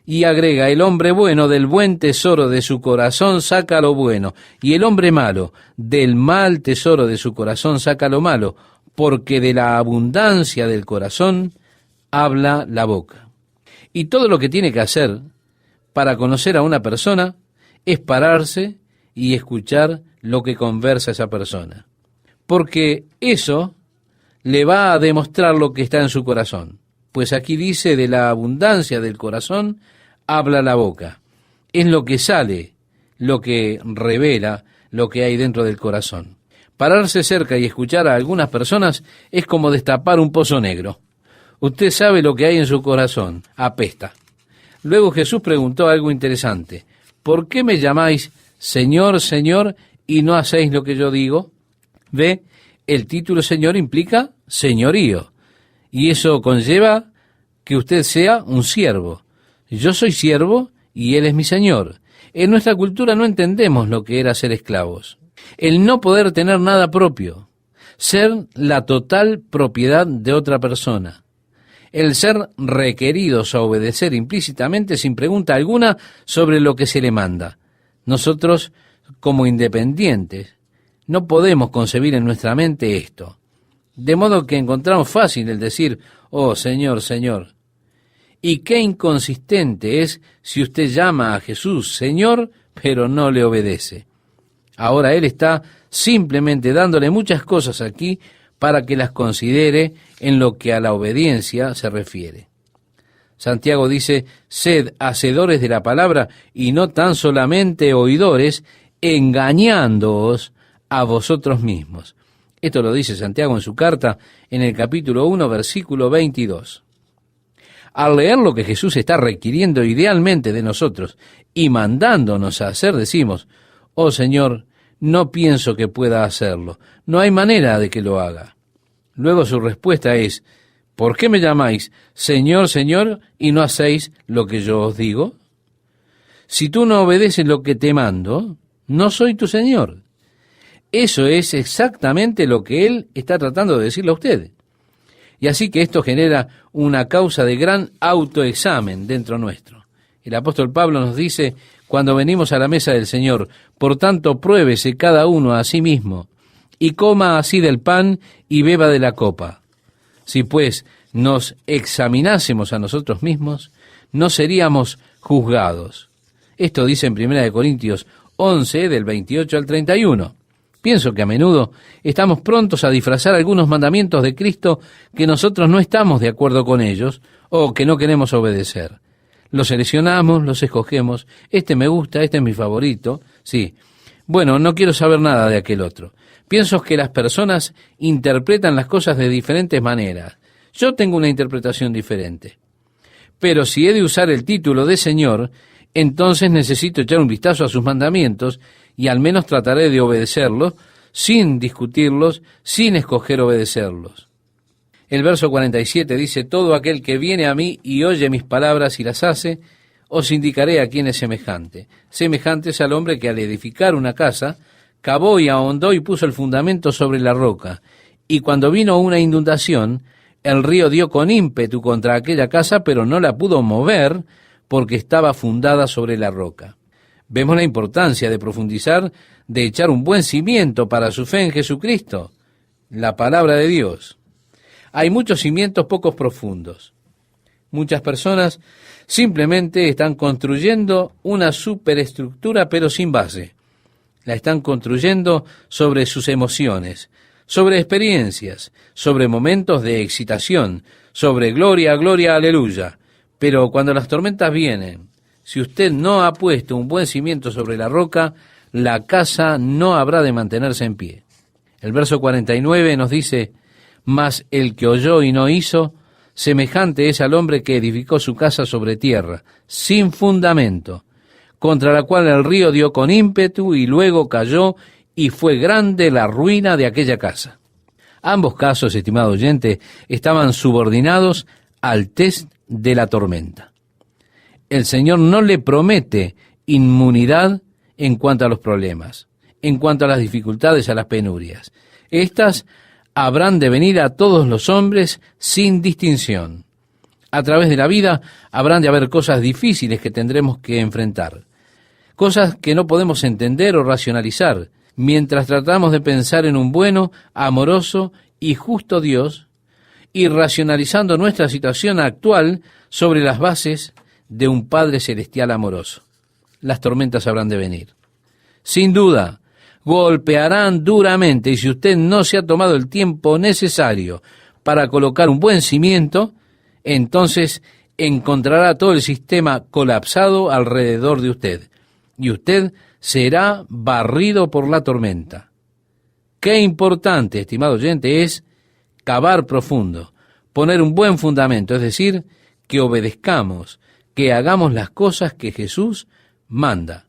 Y agrega, el hombre bueno del buen tesoro de su corazón saca lo bueno, y el hombre malo del mal tesoro de su corazón saca lo malo, porque de la abundancia del corazón habla la boca. Y todo lo que tiene que hacer para conocer a una persona es pararse y escuchar lo que conversa esa persona. Porque eso le va a demostrar lo que está en su corazón. Pues aquí dice, de la abundancia del corazón habla la boca. Es lo que sale, lo que revela lo que hay dentro del corazón. Pararse cerca y escuchar a algunas personas es como destapar un pozo negro. Usted sabe lo que hay en su corazón, apesta. Luego Jesús preguntó algo interesante. ¿Por qué me llamáis Señor, Señor, y no hacéis lo que yo digo? ¿Ve? El título Señor implica señorío, y eso conlleva que usted sea un siervo. Yo soy siervo y Él es mi Señor. En nuestra cultura no entendemos lo que era ser esclavos. El no poder tener nada propio, ser la total propiedad de otra persona, el ser requeridos a obedecer implícitamente sin pregunta alguna sobre lo que se le manda. Nosotros, como independientes, no podemos concebir en nuestra mente esto. De modo que encontramos fácil el decir, oh Señor, Señor. Y qué inconsistente es si usted llama a Jesús Señor, pero no le obedece. Ahora Él está simplemente dándole muchas cosas aquí para que las considere en lo que a la obediencia se refiere. Santiago dice, sed hacedores de la palabra y no tan solamente oidores, engañándoos a vosotros mismos. Esto lo dice Santiago en su carta en el capítulo 1, versículo 22. Al leer lo que Jesús está requiriendo idealmente de nosotros y mandándonos a hacer, decimos, oh Señor, no pienso que pueda hacerlo, no hay manera de que lo haga. Luego su respuesta es, ¿por qué me llamáis Señor, Señor, y no hacéis lo que yo os digo? Si tú no obedeces lo que te mando, no soy tu Señor. Eso es exactamente lo que Él está tratando de decirle a usted. Y así que esto genera una causa de gran autoexamen dentro nuestro. El apóstol Pablo nos dice, cuando venimos a la mesa del Señor, por tanto pruébese cada uno a sí mismo, y coma así del pan y beba de la copa. Si pues nos examinásemos a nosotros mismos, no seríamos juzgados. Esto dice en 1 Corintios 11, del 28 al 31. Pienso que a menudo estamos prontos a disfrazar algunos mandamientos de Cristo que nosotros no estamos de acuerdo con ellos o que no queremos obedecer. Los seleccionamos, los escogemos, este me gusta, este es mi favorito, sí. Bueno, no quiero saber nada de aquel otro. Pienso que las personas interpretan las cosas de diferentes maneras. Yo tengo una interpretación diferente. Pero si he de usar el título de Señor, entonces necesito echar un vistazo a sus mandamientos y al menos trataré de obedecerlos, sin discutirlos, sin escoger obedecerlos. El verso 47 dice, todo aquel que viene a mí y oye mis palabras y las hace, os indicaré a quién es semejante. Semejante es al hombre que al edificar una casa, cavó y ahondó y puso el fundamento sobre la roca. Y cuando vino una inundación, el río dio con ímpetu contra aquella casa, pero no la pudo mover porque estaba fundada sobre la roca. Vemos la importancia de profundizar, de echar un buen cimiento para su fe en Jesucristo, la palabra de Dios. Hay muchos cimientos pocos profundos. Muchas personas simplemente están construyendo una superestructura pero sin base. La están construyendo sobre sus emociones, sobre experiencias, sobre momentos de excitación, sobre gloria, gloria, aleluya. Pero cuando las tormentas vienen, si usted no ha puesto un buen cimiento sobre la roca, la casa no habrá de mantenerse en pie. El verso 49 nos dice, mas el que oyó y no hizo, semejante es al hombre que edificó su casa sobre tierra, sin fundamento, contra la cual el río dio con ímpetu y luego cayó, y fue grande la ruina de aquella casa. Ambos casos, estimado oyente, estaban subordinados al test de la tormenta. El Señor no le promete inmunidad en cuanto a los problemas, en cuanto a las dificultades, a las penurias. Estas habrán de venir a todos los hombres sin distinción. A través de la vida habrán de haber cosas difíciles que tendremos que enfrentar, cosas que no podemos entender o racionalizar, mientras tratamos de pensar en un bueno, amoroso y justo Dios, y racionalizando nuestra situación actual sobre las bases de un Padre Celestial amoroso. Las tormentas habrán de venir. Sin duda, golpearán duramente, y si usted no se ha tomado el tiempo necesario para colocar un buen cimiento, entonces encontrará todo el sistema colapsado alrededor de usted, y usted será barrido por la tormenta. Qué importante, estimado oyente, es cavar profundo, poner un buen fundamento, es decir, que obedezcamos, que hagamos las cosas que Jesús manda.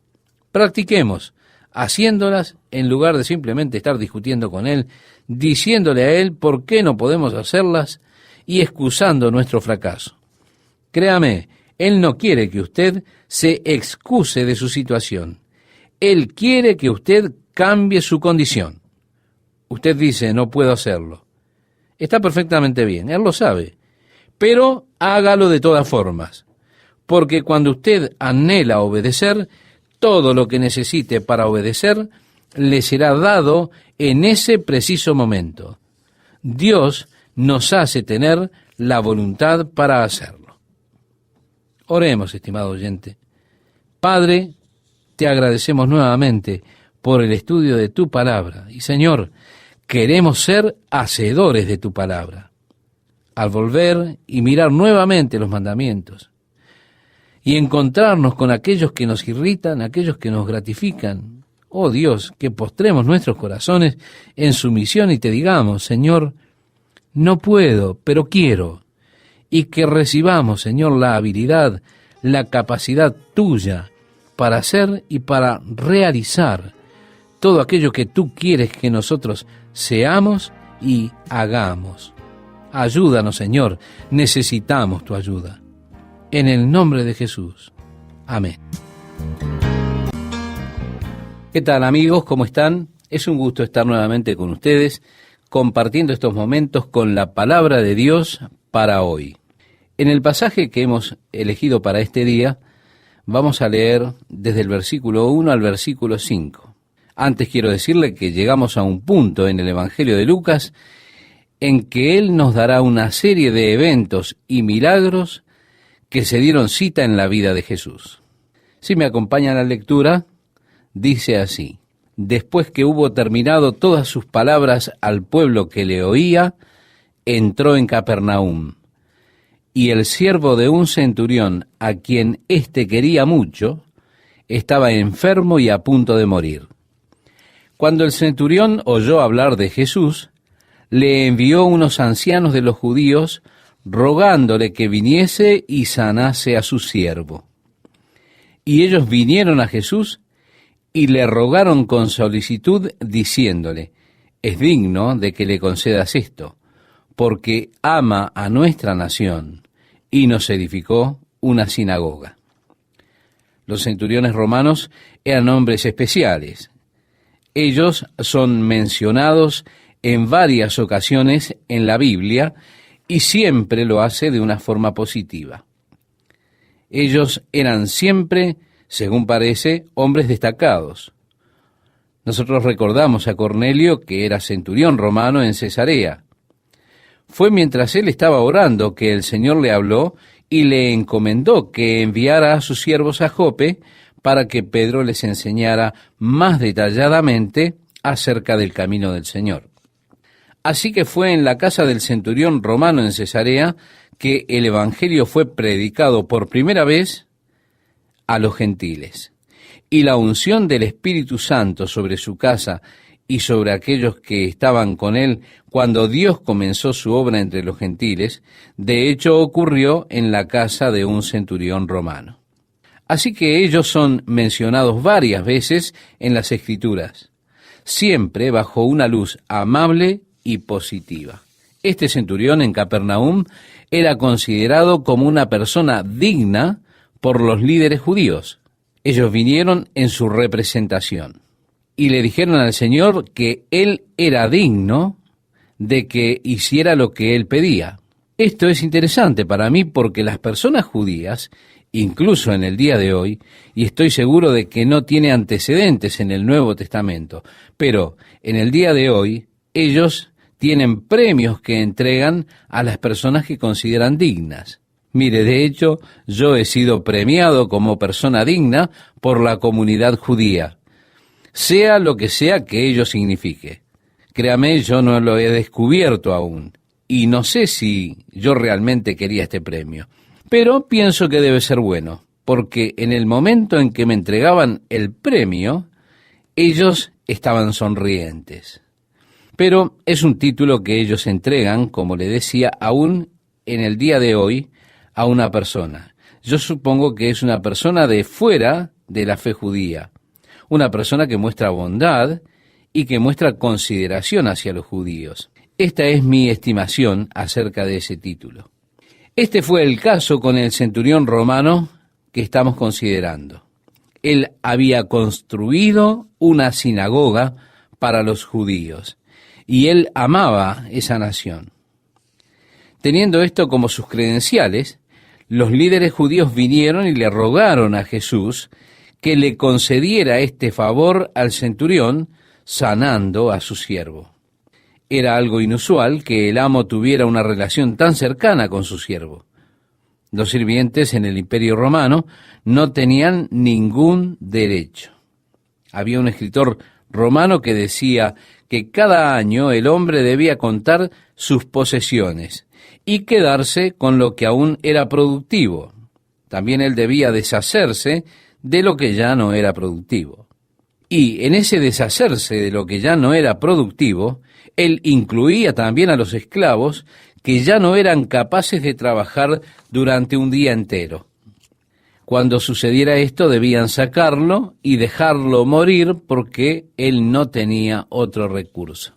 Practiquemos haciéndolas en lugar de simplemente estar discutiendo con Él, diciéndole a Él por qué no podemos hacerlas y excusando nuestro fracaso. Créame, Él no quiere que usted se excuse de su situación. Él quiere que usted cambie su condición. Usted dice, no puedo hacerlo. Está perfectamente bien, Él lo sabe, pero hágalo de todas formas, porque cuando usted anhela obedecer, todo lo que necesite para obedecer le será dado en ese preciso momento. Dios nos hace tener la voluntad para hacerlo. Oremos, estimado oyente. Padre, te agradecemos nuevamente por el estudio de tu palabra. Y Señor, queremos ser hacedores de tu palabra. Al volver y mirar nuevamente los mandamientos y encontrarnos con aquellos que nos irritan, aquellos que nos gratifican, oh Dios, que postremos nuestros corazones en sumisión y te digamos, Señor, no puedo, pero quiero, y que recibamos, Señor, la habilidad, la capacidad tuya para hacer y para realizar todo aquello que tú quieres que nosotros seamos y hagamos. Ayúdanos, Señor, necesitamos tu ayuda. En el nombre de Jesús. Amén. ¿Qué tal, amigos? ¿Cómo están? Es un gusto estar nuevamente con ustedes, compartiendo estos momentos con la palabra de Dios para hoy. En el pasaje que hemos elegido para este día, vamos a leer desde el versículo 1 al versículo 5. Antes quiero decirle que llegamos a un punto en el Evangelio de Lucas en que Él nos dará una serie de eventos y milagros que se dieron cita en la vida de Jesús. Si me acompañan a la lectura, dice así: después que hubo terminado todas sus palabras al pueblo que le oía, entró en Capernaum. Y el siervo de un centurión, a quien éste quería mucho, estaba enfermo y a punto de morir. Cuando el centurión oyó hablar de Jesús, le envió unos ancianos de los judíos, rogándole que viniese y sanase a su siervo. Y ellos vinieron a Jesús y le rogaron con solicitud, diciéndole: es digno de que le concedas esto, porque ama a nuestra nación y nos edificó una sinagoga. Los centuriones romanos eran hombres especiales. Ellos son mencionados en varias ocasiones en la Biblia y siempre lo hace de una forma positiva. Ellos eran siempre, según parece, hombres destacados. Nosotros recordamos a Cornelio, que era centurión romano en Cesarea. Fue mientras él estaba orando que el Señor le habló y le encomendó que enviara a sus siervos a Jope para que Pedro les enseñara más detalladamente acerca del camino del Señor. Así que fue en la casa del centurión romano en Cesarea que el Evangelio fue predicado por primera vez a los gentiles. Y la unción del Espíritu Santo sobre su casa y sobre aquellos que estaban con él cuando Dios comenzó su obra entre los gentiles, de hecho ocurrió en la casa de un centurión romano. Así que ellos son mencionados varias veces en las Escrituras, siempre bajo una luz amable y positiva. Este centurión en Capernaum era considerado como una persona digna por los líderes judíos. Ellos vinieron en su representación y le dijeron al Señor que él era digno de que hiciera lo que él pedía. Esto es interesante para mí porque las personas judías, incluso en el día de hoy, y estoy seguro de que no tiene antecedentes en el Nuevo Testamento, pero en el día de hoy ellos tienen premios que entregan a las personas que consideran dignas. Mire, de hecho, yo he sido premiado como persona digna por la comunidad judía. sea lo que sea que ello signifique. Créame, yo no lo he descubierto aún, y no sé si yo realmente quería este premio, pero pienso que debe ser bueno, porque en el momento en que me entregaban el premio, ellos estaban sonrientes. Pero es un título que ellos entregan, como le decía, aún en el día de hoy, a una persona. Yo supongo que es una persona de fuera de la fe judía, una persona que muestra bondad y que muestra consideración hacia los judíos. Esta es mi estimación acerca de ese título. Este fue el caso con el centurión romano que estamos considerando. Él había construido una sinagoga para los judíos y él amaba esa nación. Teniendo esto como sus credenciales, los líderes judíos vinieron y le rogaron a Jesús que le concediera este favor al centurión, sanando a su siervo. Era algo inusual que el amo tuviera una relación tan cercana con su siervo. Los sirvientes en el Imperio Romano no tenían ningún derecho. Había un escritor romano que decía que cada año el hombre debía contar sus posesiones y quedarse con lo que aún era productivo. También él debía deshacerse de lo que ya no era productivo. Y en ese deshacerse de lo que ya no era productivo, él incluía también a los esclavos que ya no eran capaces de trabajar durante un día entero. Cuando sucediera esto, debían sacarlo y dejarlo morir porque él no tenía otro recurso.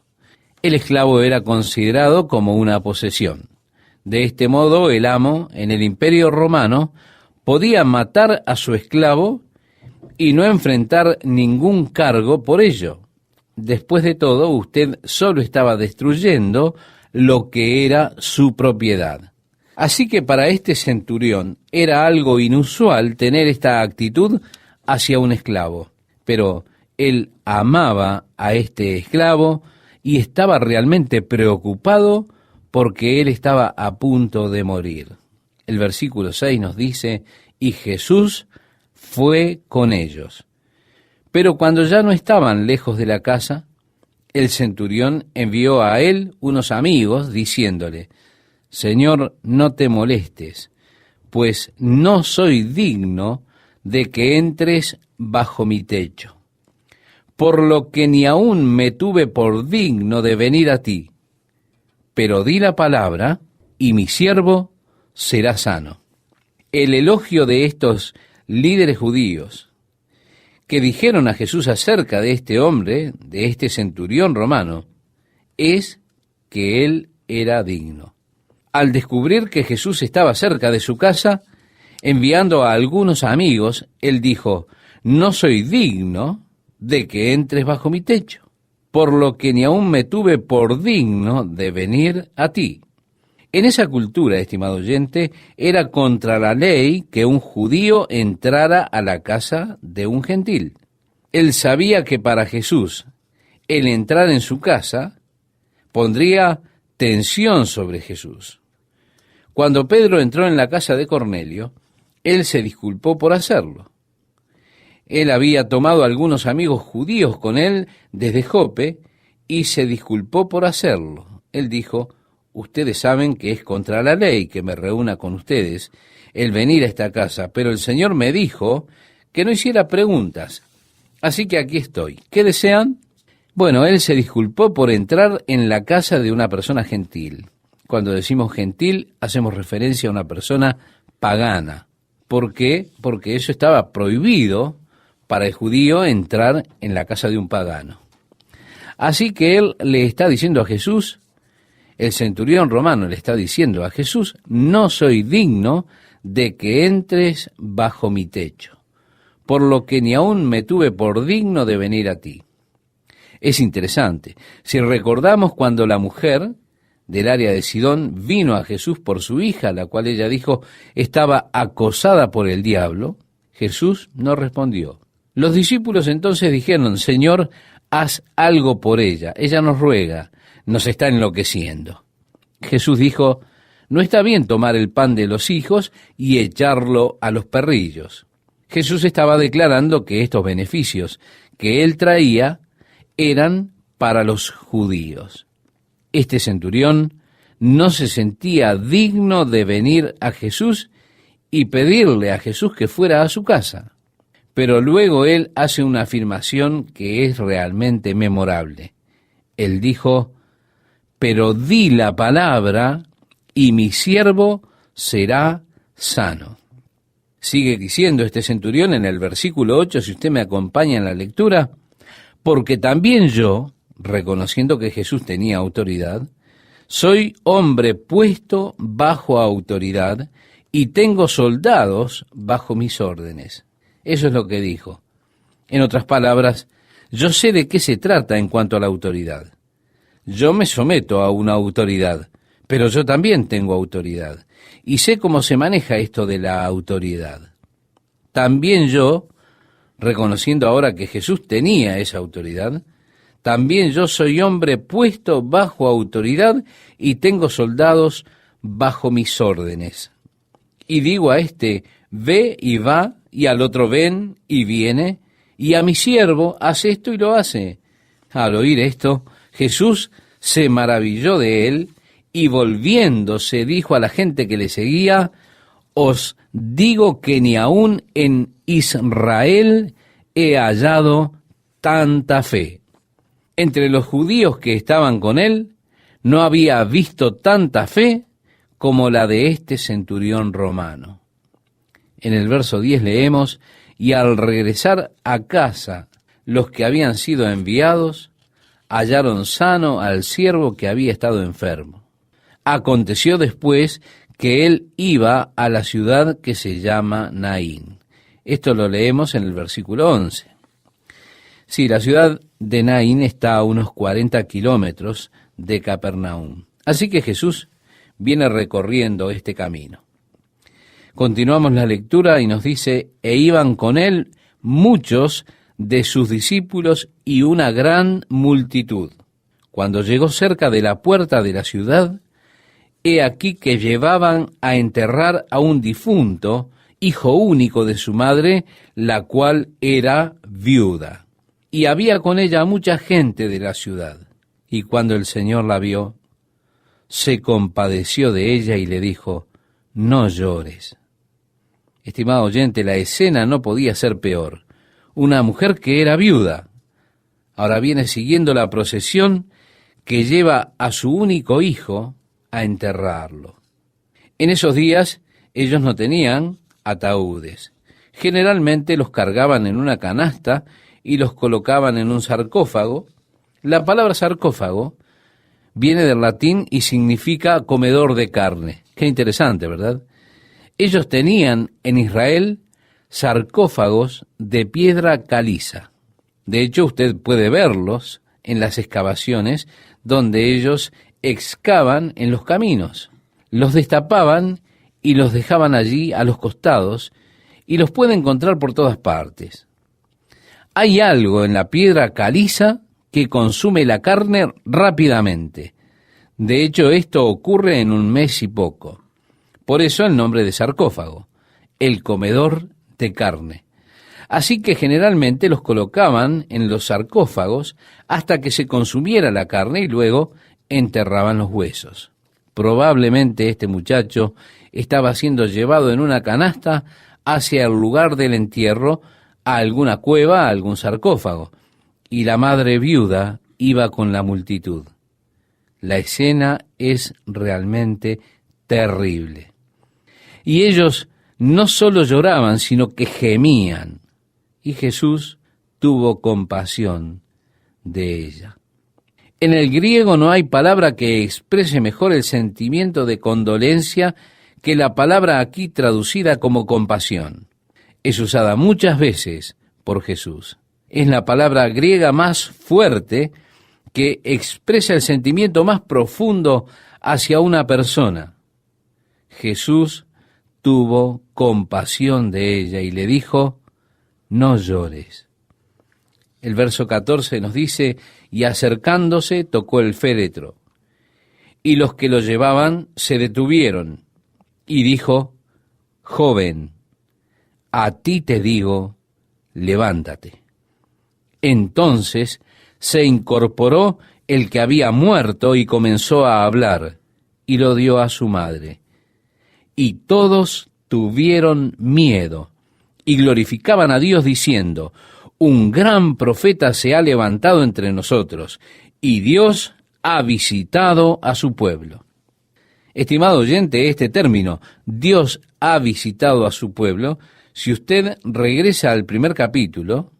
El esclavo era considerado como una posesión. De este modo, el amo, en el Imperio Romano, podía matar a su esclavo y no enfrentar ningún cargo por ello. Después de todo, usted solo estaba destruyendo lo que era su propiedad. Así que para este centurión era algo inusual tener esta actitud hacia un esclavo. Pero él amaba a este esclavo y estaba realmente preocupado porque él estaba a punto de morir. El versículo 6 nos dice, y Jesús fue con ellos. Pero cuando ya no estaban lejos de la casa, el centurión envió a él unos amigos diciéndole, Señor, no te molestes, pues no soy digno de que entres bajo mi techo, por lo que ni aún me tuve por digno de venir a ti, pero di la palabra y mi siervo será sano. El elogio de estos líderes judíos que dijeron a Jesús acerca de este hombre, de este centurión romano, es que él era digno. Al descubrir que Jesús estaba cerca de su casa, enviando a algunos amigos, él dijo, no soy digno de que entres bajo mi techo, por lo que ni aún me tuve por digno de venir a ti. En esa cultura, estimado oyente, era contra la ley que un judío entrara a la casa de un gentil. Él sabía que para Jesús, el entrar en su casa pondría tensión sobre Jesús. Cuando Pedro entró en la casa de Cornelio, él se disculpó por hacerlo. Él había tomado algunos amigos judíos con él desde Jope y se disculpó por hacerlo. Él dijo, ustedes saben que es contra la ley que me reúna con ustedes el venir a esta casa, pero el Señor me dijo que no hiciera preguntas. Así que aquí estoy. ¿Qué desean? Bueno, él se disculpó por entrar en la casa de una persona gentil. Cuando decimos gentil, hacemos referencia a una persona pagana. ¿Por qué? Porque eso estaba prohibido para el judío entrar en la casa de un pagano. Así que él le está diciendo a Jesús, el centurión romano le está diciendo a Jesús, no soy digno de que entres bajo mi techo, por lo que ni aún me tuve por digno de venir a ti. Es interesante. Si recordamos cuando la mujer del área de Sidón vino a Jesús por su hija, la cual ella dijo estaba acosada por el diablo, Jesús no respondió. Los discípulos entonces dijeron, Señor, haz algo por ella. Ella nos ruega, nos está enloqueciendo. Jesús dijo, no está bien tomar el pan de los hijos y echarlo a los perrillos. Jesús estaba declarando que estos beneficios que él traía eran para los judíos. Este centurión no se sentía digno de venir a Jesús y pedirle a Jesús que fuera a su casa. Pero luego él hace una afirmación que es realmente memorable. Él dijo: pero di la palabra y mi siervo será sano. Sigue diciendo este centurión en el versículo 8, si usted me acompaña en la lectura: porque también yo, reconociendo que Jesús tenía autoridad, soy hombre puesto bajo autoridad y tengo soldados bajo mis órdenes. Eso es lo que dijo. En otras palabras, yo sé de qué se trata en cuanto a la autoridad. Yo me someto a una autoridad, pero yo también tengo autoridad y sé cómo se maneja esto de la autoridad. También yo, reconociendo ahora que Jesús tenía esa autoridad, también yo soy hombre puesto bajo autoridad y tengo soldados bajo mis órdenes. Y digo a este: ve y va, y al otro: ven y viene, y a mi siervo: haz esto y lo hace. Al oír esto, Jesús se maravilló de él y volviéndose dijo a la gente que le seguía: os digo que ni aún en Israel he hallado tanta fe. Entre los judíos que estaban con él, no había visto tanta fe como la de este centurión romano. En el verso 10 leemos: y al regresar a casa, los que habían sido enviados hallaron sano al siervo que había estado enfermo. Aconteció después que él iba a la ciudad que se llama Naín. Esto lo leemos en el versículo 11. Sí, la ciudad de Naín está a unos 40 kilómetros de Capernaum. Así que Jesús viene recorriendo este camino. Continuamos la lectura y nos dice: e iban con él muchos de sus discípulos y una gran multitud. Cuando llegó cerca de la puerta de la ciudad, he aquí que llevaban a enterrar a un difunto, hijo único de su madre, la cual era viuda. Y había con ella mucha gente de la ciudad. Y cuando el Señor la vio, se compadeció de ella y le dijo: no llores. Estimado oyente, la escena no podía ser peor. Una mujer que era viuda, ahora viene siguiendo la procesión que lleva a su único hijo a enterrarlo. En esos días ellos no tenían ataúdes. Generalmente los cargaban en una canasta y los colocaban en un sarcófago. La palabra sarcófago viene del latín y significa comedor de carne. Qué interesante, ¿verdad? Ellos tenían en Israel sarcófagos de piedra caliza. De hecho, usted puede verlos en las excavaciones donde ellos excavan en los caminos. Los destapaban y los dejaban allí a los costados y los puede encontrar por todas partes. Hay algo en la piedra caliza que consume la carne rápidamente. De hecho, esto ocurre en un mes y poco. Por eso el nombre de sarcófago, el comedor de carne. Así que generalmente los colocaban en los sarcófagos hasta que se consumiera la carne y luego enterraban los huesos. Probablemente este muchacho estaba siendo llevado en una canasta hacia el lugar del entierro, a alguna cueva, a algún sarcófago, y la madre viuda iba con la multitud. La escena es realmente terrible. Y ellos no solo lloraban, sino que gemían. Y Jesús tuvo compasión de ella. En el griego no hay palabra que exprese mejor el sentimiento de condolencia que la palabra aquí traducida como compasión. Es usada muchas veces por Jesús. Es la palabra griega más fuerte que expresa el sentimiento más profundo hacia una persona. Jesús tuvo compasión de ella y le dijo: no llores. El verso 14 nos dice: y acercándose tocó el féretro, y los que lo llevaban se detuvieron, y dijo: joven, a ti te digo, levántate. Entonces se incorporó el que había muerto y comenzó a hablar, y lo dio a su madre. Y todos tuvieron miedo, y glorificaban a Dios diciendo, un gran profeta se ha levantado entre nosotros, y Dios ha visitado a su pueblo. Estimado oyente, este término, Dios ha visitado a su pueblo, si usted regresa al primer capítulo,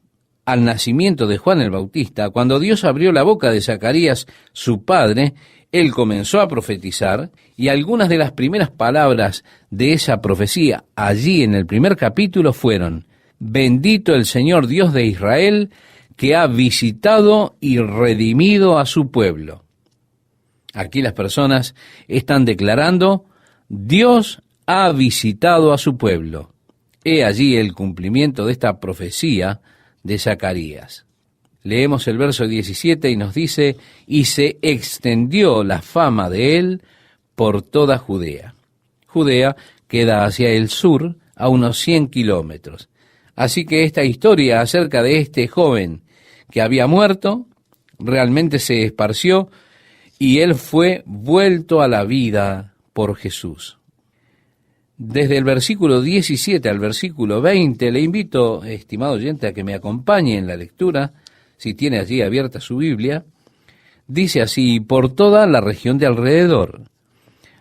al nacimiento de Juan el Bautista, cuando Dios abrió la boca de Zacarías, su padre, él comenzó a profetizar, y algunas de las primeras palabras de esa profecía allí en el primer capítulo fueron, bendito el Señor Dios de Israel, que ha visitado y redimido a su pueblo. Aquí las personas están declarando, Dios ha visitado a su pueblo. He allí el cumplimiento de esta profecía de Zacarías. Leemos el verso 17 y nos dice, y se extendió la fama de él por toda Judea. Judea queda hacia el sur a unos 100 kilómetros. Así que esta historia acerca de este joven que había muerto realmente se esparció y él fue vuelto a la vida por Jesús. Desde el versículo 17 al versículo 20, le invito, estimado oyente, a que me acompañe en la lectura, si tiene allí abierta su Biblia. Dice así, por toda la región de alrededor,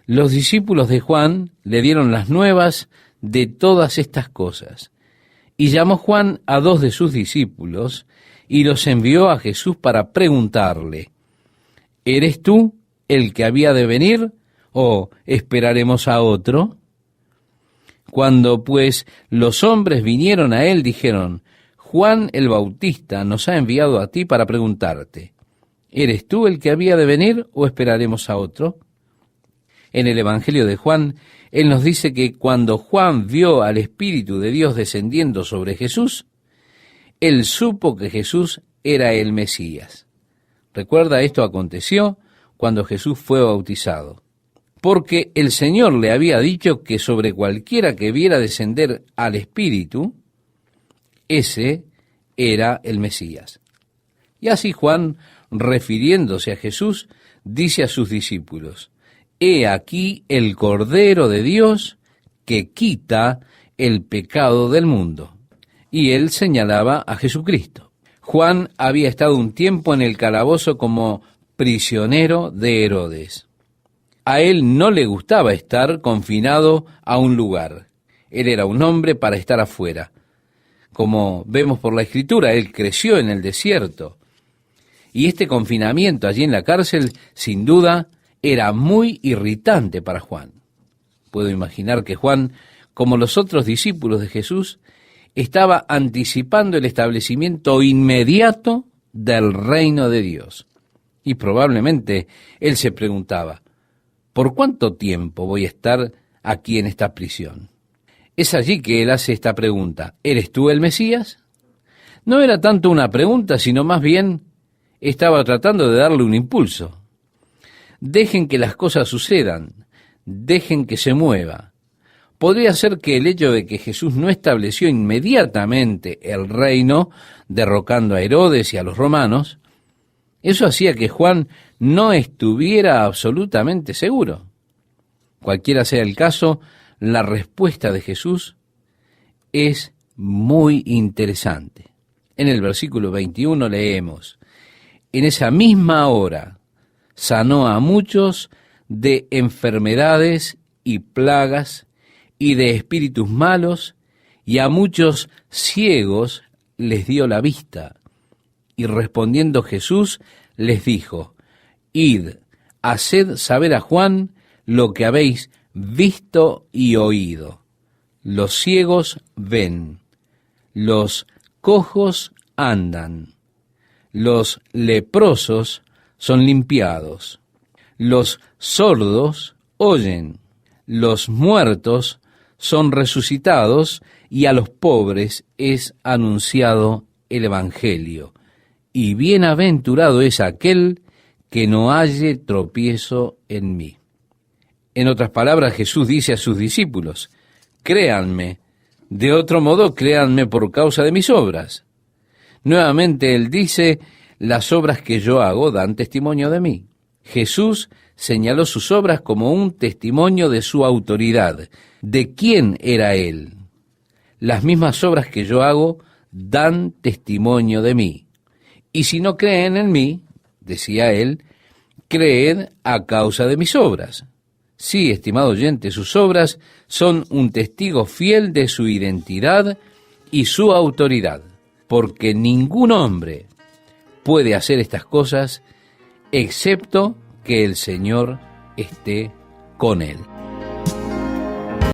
los discípulos de Juan le dieron las nuevas de todas estas cosas. Y llamó Juan a 2 de sus discípulos y los envió a Jesús para preguntarle, ¿eres tú el que había de venir o esperaremos a otro? Cuando pues los hombres vinieron a él, dijeron, Juan el Bautista nos ha enviado a ti para preguntarte, ¿eres tú el que había de venir o esperaremos a otro? En el Evangelio de Juan, él nos dice que cuando Juan vio al Espíritu de Dios descendiendo sobre Jesús, él supo que Jesús era el Mesías. Recuerda, esto aconteció cuando Jesús fue bautizado, porque el Señor le había dicho que sobre cualquiera que viera descender al Espíritu, ese era el Mesías. Y así Juan, refiriéndose a Jesús, dice a sus discípulos, he aquí el Cordero de Dios que quita el pecado del mundo. Y él señalaba a Jesucristo. Juan había estado un tiempo en el calabozo como prisionero de Herodes. A él no le gustaba estar confinado a un lugar. Él era un hombre para estar afuera. Como vemos por la Escritura, él creció en el desierto. Y este confinamiento allí en la cárcel, sin duda, era muy irritante para Juan. Puedo imaginar que Juan, como los otros discípulos de Jesús, estaba anticipando el establecimiento inmediato del reino de Dios. Y probablemente él se preguntaba, ¿por cuánto tiempo voy a estar aquí en esta prisión? Es allí que él hace esta pregunta, ¿eres tú el Mesías? No era tanto una pregunta, sino más bien estaba tratando de darle un impulso. Dejen que las cosas sucedan, dejen que se mueva. Podría ser que el hecho de que Jesús no estableció inmediatamente el reino, derrocando a Herodes y a los romanos, eso hacía que Juan no estuviera absolutamente seguro. Cualquiera sea el caso, la respuesta de Jesús es muy interesante. En el versículo 21 leemos, en esa misma hora sanó a muchos de enfermedades y plagas y de espíritus malos, y a muchos ciegos les dio la vista. Y respondiendo Jesús les dijo, id, haced saber a Juan lo que habéis visto y oído. Los ciegos ven, los cojos andan, los leprosos son limpiados, los sordos oyen, los muertos son resucitados, y a los pobres es anunciado el Evangelio. Y bienaventurado es aquel que no halle tropiezo en mí. En otras palabras, Jesús dice a sus discípulos, créanme, De otro modo, créanme por causa de mis obras. Nuevamente él dice, las obras que yo hago dan testimonio de mí. Jesús señaló sus obras como un testimonio de su autoridad, de quién era él. Las mismas obras que yo hago dan testimonio de mí. Y si no creen en mí, decía él, creed a causa de mis obras. Sí, estimado oyente, sus obras son un testigo fiel de su identidad y su autoridad, porque ningún hombre puede hacer estas cosas excepto que el Señor esté con él.